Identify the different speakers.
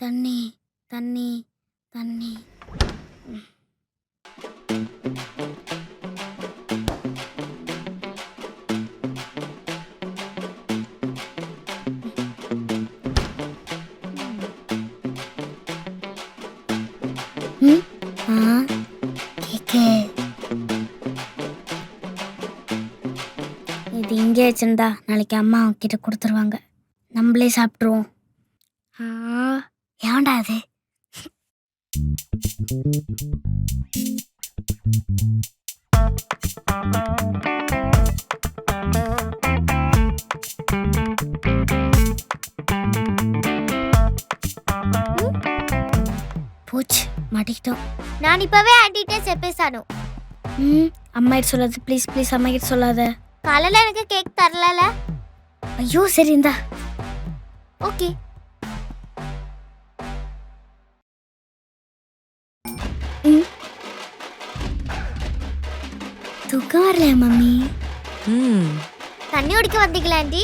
Speaker 1: தண்ணி தண்ணி தண்ணி. கேக்கு இது இங்கே வச்சிருந்தா நாளைக்கு அம்மா கிட்ட கொடுத்துருவாங்க. நம்மளே சாப்பிட்ருவோம். ஏன்டா அது? போச்சு, மாட்டிக்கிட்டோம்.
Speaker 2: நான் இப்பவே ஆன்ட்டிட்ட చెప్పేశాను.
Speaker 1: அம்மா கிட்ட சொல்லாத ப்ளீஸ் ப்ளீஸ், அம்மா கிட்ட சொல்லாத.
Speaker 2: காலையில எனக்கு கேக் தரலல.
Speaker 1: ஐயோ சரி இந்தா.
Speaker 2: ஓகே.
Speaker 1: தூக்கம் வரலையா மம்மி?
Speaker 2: தண்ணி குடிக்க வந்தீங்களா ஆன்ட்டி?